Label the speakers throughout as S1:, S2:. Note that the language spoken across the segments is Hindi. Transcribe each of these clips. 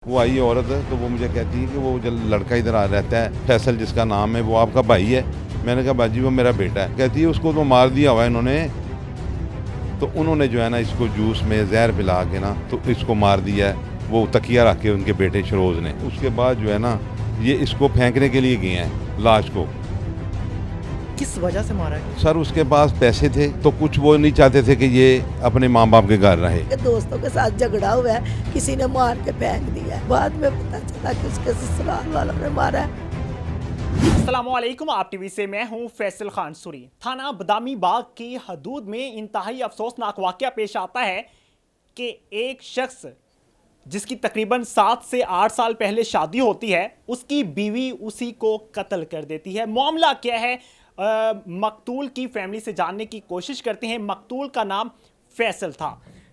S1: वो आई औरत है तो वो मुझे कहती है कि वो जो लड़का इधर आ रहता है फैसल जिसका नाम है वो आपका भाई है। मैंने कहा बाजी वो मेरा बेटा है। कहती है उसको तो मार दिया हुआ है इन्होंने। तो उन्होंने जो है ना इसको जूस में जहर पिला के ना तो इसको मार दिया है। वो तकिया रख के उनके बेटे शरोज ने। उसके बाद जो है ना ये इसको फेंकने के लिए गए हैं लाश को।
S2: किस वजह से मारा है?
S1: सर उसके पास पैसे थे तो कुछ वो नहीं चाहते थे कि ये अपने माँ बाप के घर रहे।
S3: के दोस्तों के साथ झगड़ा हुआ है, किसी ने मार के फेंक दिया है। बाद में पता चला कि उसके ससुराल वालों ने मारा है।
S2: अस्सलामुअलैकुम, आप टीवी से मैं हूं फैसल खान सूरी। थाना बदामी बाग की हदूद में इंतहाई अफसोसनाक वाकया पेश आता है कि एक शख्स जिसकी तकरीबन 7 से 8 साल पहले शादी होती है, उसकी बीवी उसी को कत्ल कर देती है। मामला क्या है? मकतूल की फैमिली से जानने की कोशिश करते हैं। मकतूल का नाम फैसल था।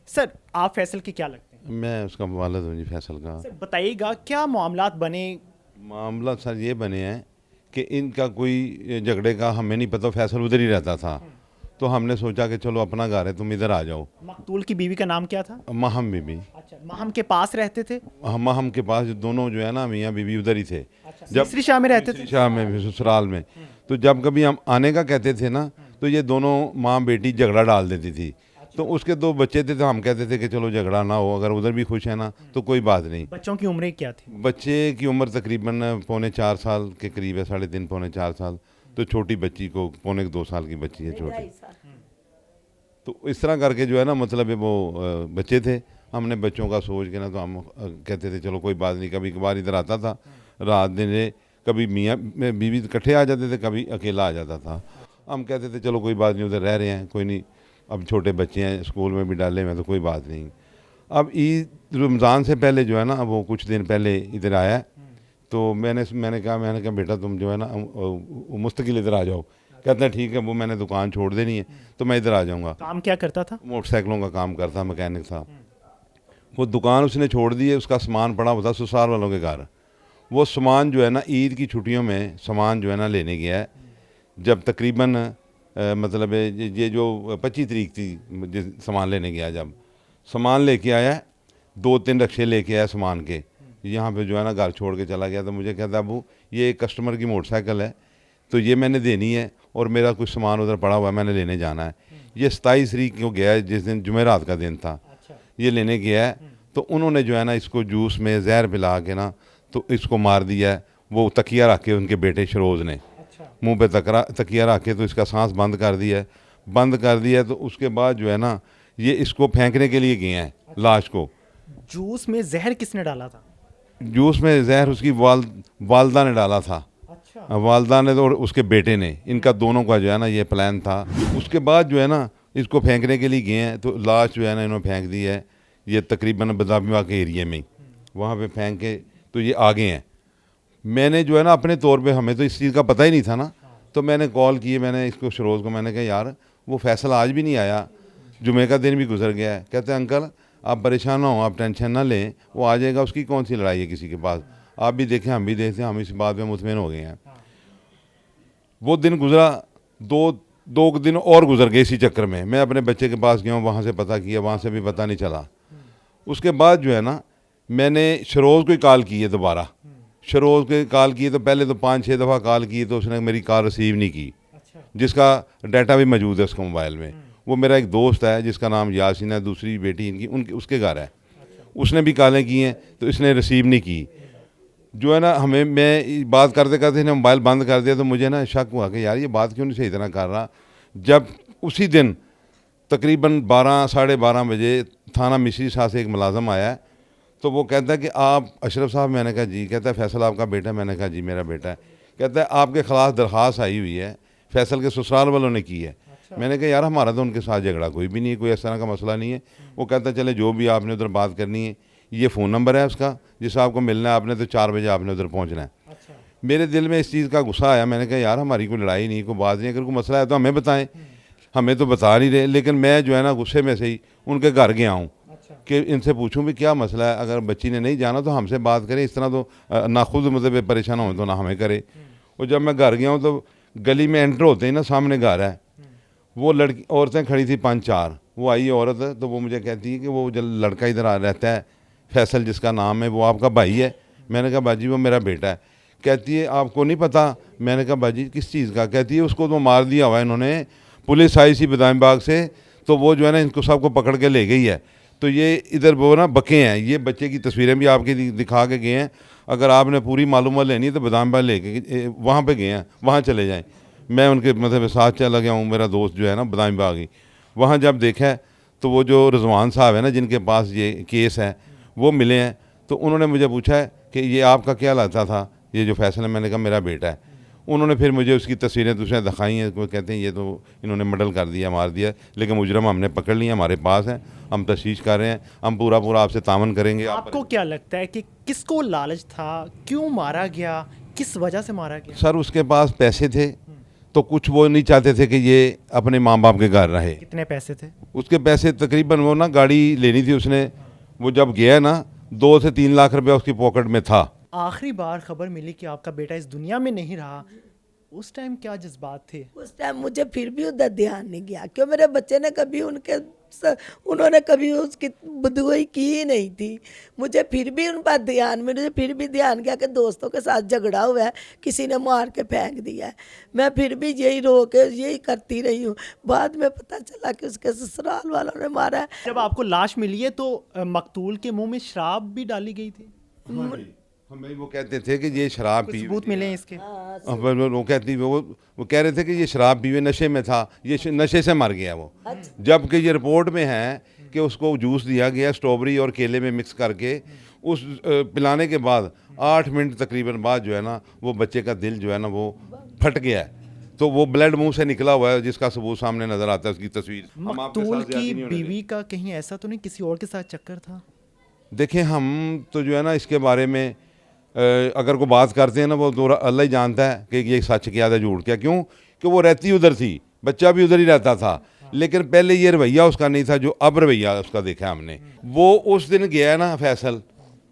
S2: सर, आप फैसल की क्या लगते हैं?
S1: मैं उसका वालिद हूँ जी फैसल का।
S2: सर बताइएगा क्या मामलात बने?
S1: मामला सर ये बने हैं कि इनका कोई झगड़े का हमें नहीं पता। फैसल उधर ही रहता था तो हमने सोचा कि चलो अपना घर है तुम इधर आ जाओ।
S2: मकतूल की बीवी का नाम क्या था?
S1: महम बीबी।
S2: अच्छा, माहम के पास रहते थे?
S1: महम के पास दोनों जो है ना मियाँ बीबी उधर ही थे।
S2: अच्छा, तीसरी शाह में रहते थे?
S1: शाह में ससुराल में। तो जब कभी हम आने का कहते थे ना तो ये दोनों माँ बेटी झगड़ा डाल देती थी। तो उसके 2 बच्चे थे तो हम कहते थे कि चलो झगड़ा ना हो, अगर उधर भी खुश है ना तो कोई बात नहीं।
S2: बच्चों की उम्रें क्या थी?
S1: बच्चे की उम्र तकरीबन पौने 4 साल के करीब है, 3.5 पौने 4 साल। तो छोटी बच्ची को पौने 2 साल की बच्ची है छोटी। तो इस तरह करके जो है ना मतलब वो बच्चे थे। हमने बच्चों का सोच के ना तो हम कहते थे चलो कोई बात नहीं। कभी कभार इधर आता था रात दिन, कभी मियाँ बीवी इकट्ठे आ जाते थे, कभी अकेला आ जाता था। हम कहते थे चलो कोई बात नहीं, उधर रह रहे हैं कोई नहीं, अब छोटे बच्चे हैं स्कूल में भी डाले हुए हैं तो कोई बात नहीं। अब ईद रमज़ान से पहले जो है ना वो कुछ दिन पहले इधर आया। तो मैंने कहा बेटा तुम जो है ना मुस्तकिल इधर आ जाओ। कहते हैं ठीक है, वो मैंने दुकान छोड़ देनी है तो मैं इधर आ जाऊँगा।
S2: काम क्या करता था?
S1: मोटरसाइकिलों का काम करता, मैकेनिक था। वो दुकान उसने छोड़ दी है, उसका सामान पड़ा हुआ था ससुराल वालों के घर। वो सामान जो है ना ईद की छुट्टियों में सामान जो है ना लेने गया है। जब तकरीबन मतलब ये जो 25 तारीख थी जिस सामान लेने गया, जब सामान लेके आया 2-3 रक्शे लेके आया सामान के, यहाँ पे जो है ना घर छोड़ के चला गया। तो मुझे कहता अबू ये एक कस्टमर की मोटरसाइकिल है तो ये मैंने देनी है और मेरा कुछ सामान उधर पड़ा हुआ है, मैंने लेने जाना है। ये 27 तारीख को गया है जिस दिन जुमेरात का दिन था। ये लेने गया है तो उन्होंने जो है ना इसको जूस में जहर पिला के ना तो इसको मार दिया है। वो तकिया रख के उनके बेटे शरोज ने मुंह पे तकिया रख के तो इसका सांस बंद कर दिया है। तो उसके बाद जो है ना ये इसको फेंकने के लिए गए हैं लाश को।
S2: जूस में जहर किसने डाला था?
S1: जूस में जहर उसकी वालदा ने डाला था।
S2: अच्छा।
S1: वालदा ने तो और उसके बेटे ने, इनका दोनों का जो है ना ये प्लान था। उसके बाद जो है ना इसको फेंकने के लिए गए हैं तो लाश जो है ना इन्होंने फेंक दी है। ये तकरीबन बदामी के एरिए में ही वहाँ पे फेंक के तो ये आ गए हैं। मैंने जो है ना अपने तौर पे, हमें तो इस चीज़ का पता ही नहीं था ना, तो मैंने कॉल किए, मैंने इसको शरोज़ को मैंने कहा यार वो फैसला आज भी नहीं आया, जुमे का दिन भी गुजर गया है। कहते हैं अंकल आप परेशान ना हो, आप टेंशन ना लें, वो आ जाएगा, उसकी कौन सी लड़ाई है किसी के पास। आप भी देखें हम भी देखते हैं, हम इस बात में मुतमिन हो गए हैं। वो दिन गुजरा, दो दिन और गुजर गए इसी चक्कर में। मैं अपने बच्चे के पास गया हूँ, वहाँ से पता किया, वहाँ से भी पता नहीं चला। उसके बाद जो है ना मैंने शरोज़ को ही कॉल की है दोबारा। शरोज़ के कॉल किए तो पहले तो 5-6 दफ़ा कॉल की तो उसने मेरी कॉल रिसीव नहीं की।
S2: अच्छा।
S1: जिसका डाटा भी मौजूद है उसका मोबाइल में। वो मेरा एक दोस्त है जिसका नाम यासीन है, दूसरी बेटी इनकी उसके घर है।
S2: अच्छा।
S1: उसने भी कॉलें की हैं तो इसने रिसीव नहीं की। जो है ना हमें, मैं बात करते करते इसने मोबाइल बंद कर दिया तो मुझे ना शक हुआ कि यार ये बात क्यों नहीं सही तरह कर रहा। जब उसी दिन तकरीबन 12-12:30 बजे थाना मिश्री शाह से एक मुलाजम आया है तो वो कहता है कि आप अशरफ साहब। मैंने कहा जी। कहता है फैसल आपका बेटा है? मैंने कहा जी मेरा बेटा है। कहता है आपके ख़िलाफ़ दरख्वास्त आई हुई है, फैसल के ससुराल वालों ने की है।
S2: अच्छा।
S1: मैंने कहा यार हमारा तो उनके साथ झगड़ा कोई भी नहीं है, कोई इस तरह का मसला नहीं है। वो कहता है चले जो भी आपने उधर बात करनी है, ये फ़ोन नंबर है उसका जिससे आपको मिलना है, आपने तो 4 बजे आपने उधर पहुँचना है।
S2: अच्छा।
S1: मेरे दिल में इस चीज़ का गुस्सा आया। मैंने कहा यार हमारी कोई लड़ाई नहीं, कोई बात नहीं, अगर कोई मसला है तो हमें बताएं, हमें तो बता नहीं रहे। लेकिन मैं जो है ना गुस्से में से ही उनके घर गया हूँ कि इनसे पूछूं भी क्या मसला है। अगर बच्ची ने नहीं जाना तो हमसे बात करें, इस तरह तो ना खुद मतलब परेशान हो तो ना हमें करे। और जब मैं घर गया हूँ तो गली में एंटर होते ही ना सामने घर है, वो लड़की औरतें खड़ी थी 5-4। वो आई औरत है तो वो मुझे कहती है कि वो जो लड़का इधर आ रहता है फैसल जिसका नाम है वो आपका भाई है? मैंने कहा बाजी वो मेरा बेटा है। कहती है आपको नहीं पता? मैंने कहा बाजी किस चीज़ का? कहती है उसको तो मार दिया हुआ है इन्होंने, पुलिस आई सी बदामी बाग से, तो वो जो है ना इनको सबको पकड़ के ले गई है। तो ये इधर वो ना बके हैं, ये बच्चे की तस्वीरें भी आपके दिखा के गए हैं। अगर आपने पूरी मालूमात लेनी है तो बदामी बाग लेके वहाँ पे गए हैं, वहाँ चले जाएँ। मैं उनके मतलब साथ चला गया हूँ, मेरा दोस्त जो है ना बदामी बाग ही। वहाँ जब देखा तो वो जो रिजवान साहब है ना जिनके पास ये केस है वो मिले हैं। तो उन्होंने मुझे पूछा है कि ये आपका क्या लगता था ये जो फैसला है? मैंने कहा मेरा बेटा है। उन्होंने फिर मुझे उसकी तस्वीरें दूसरें दिखाई हैं। वो कहते हैं ये तो इन्होंने मर्डर कर दिया, मार दिया, लेकिन मुजरम हमने पकड़ लिया, हमारे पास है, हम तफ्तीश कर रहे हैं, हम पूरा आपसे तामन करेंगे।
S2: आपको क्या लगता है कि किसको लालच था, क्यों मारा गया, किस वजह से मारा गया?
S1: सर उसके पास पैसे थे तो कुछ वो नहीं चाहते थे कि ये अपने माँ बाप के घर रहे।
S2: कितने पैसे थे?
S1: उसके पैसे तकरीबन वो ना गाड़ी लेनी थी उसने, वो जब गया ना 2 से 3 लाख रुपया उसकी पॉकेट में था।
S2: आखिरी बार खबर मिली कि आपका बेटा इस दुनिया में नहीं रहा, उस टाइम क्या जज्बात थे?
S3: उस टाइम मुझे फिर भी उधर ध्यान नहीं गया, क्यों मेरे बच्चे ने कभी उन्होंने कभी उसकी बदुआई की ही नहीं थी। मुझे फिर भी उन पर ध्यान, मुझे फिर भी ध्यान गया कि दोस्तों के साथ झगड़ा हुआ है, किसी ने मार के फेंक दिया है। मैं फिर भी यही रो के यही करती रही हूँ। बाद में पता चला कि उसके ससुराल वालों ने मारा है।
S2: जब आपको लाश मिली है तो मकतूल के मुंह में शराब भी डाली गई थी?
S1: हमें वो कहते थे कि ये शराब
S2: कुछ
S1: पी,
S2: सबूत मिले हैं इसके?
S1: वो कहती वो कह रहे थे कि ये शराब पीवे नशे में था, ये नशे से मर गया वो। जबकि ये रिपोर्ट में है कि उसको जूस दिया गया स्ट्रॉबेरी और केले में मिक्स करके, उस पिलाने के बाद 8 मिनट तकरीबन बाद जो है ना वो बच्चे का दिल जो है ना वो फट गया है। तो वो ब्लड मुंह से निकला हुआ है जिसका सबूत सामने नजर आता है, उसकी तस्वीर।
S2: मकतूल की बीवी का कहीं ऐसा तो नहीं किसी और के साथ चक्कर था?
S1: देखें हम तो जो है ना इसके बारे में अगर कोई बात करते हैं ना वो तो अल्लाह ही जानता है कि ये सच क्या था झूठ क्या। क्यों कि वो रहती उधर थी, बच्चा भी उधर ही रहता था, लेकिन पहले ये रवैया उसका नहीं था जो अब रवैया उसका देखा हमने। वो उस दिन गया ना फैसल,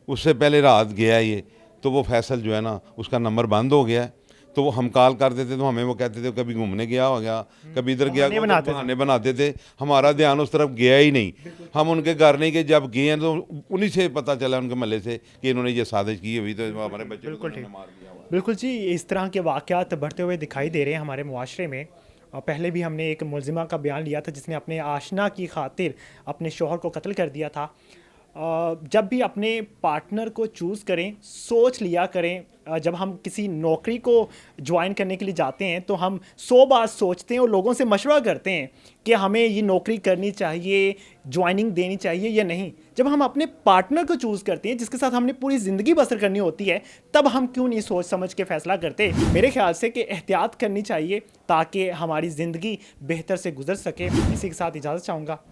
S1: उससे पहले रात गया ये, तो वो फैसल जो है ना उसका नंबर बंद हो गया। तो वो हम कॉल कर देते तो हमें वो कहते थे कभी घूमने गया हो गया, कभी इधर गया, बहाने बनाते थे। हमारा ध्यान उस तरफ गया ही नहीं, हम उनके घर नहीं गए। जब गए हैं तो उन्हीं से पता चला उनके महल्ले से कि इन्होंने ये साजिश की हुई, तो हमारे बच्चे
S2: बिल्कुल
S1: को
S2: ठीक।
S1: मार दिया हुआ।
S2: बिल्कुल जी, इस तरह के वाक़यात बढ़ते हुए दिखाई दे रहे हैं हमारे मुआशरे में। और पहले भी हमने एक मुलजिमा का बयान लिया था जिसने अपने आशना की खातिर अपने शौहर को कत्ल कर दिया था। जब भी अपने पार्टनर को चूज़ करें सोच लिया करें। जब हम किसी नौकरी को ज्वाइन करने के लिए जाते हैं तो हम 100 बार सोचते हैं और लोगों से मशवरा करते हैं कि हमें ये नौकरी करनी चाहिए, ज्वाइनिंग देनी चाहिए या नहीं। जब हम अपने पार्टनर को चूज़ करते हैं जिसके साथ हमने पूरी ज़िंदगी बसर करनी होती है, तब हम क्यों नहीं सोच समझ के फ़ैसला करते? मेरे ख्याल से कि एहतियात करनी चाहिए ताकि हमारी ज़िंदगी बेहतर से गुजर सके। इसी के साथ इजाज़त चाहूँगा।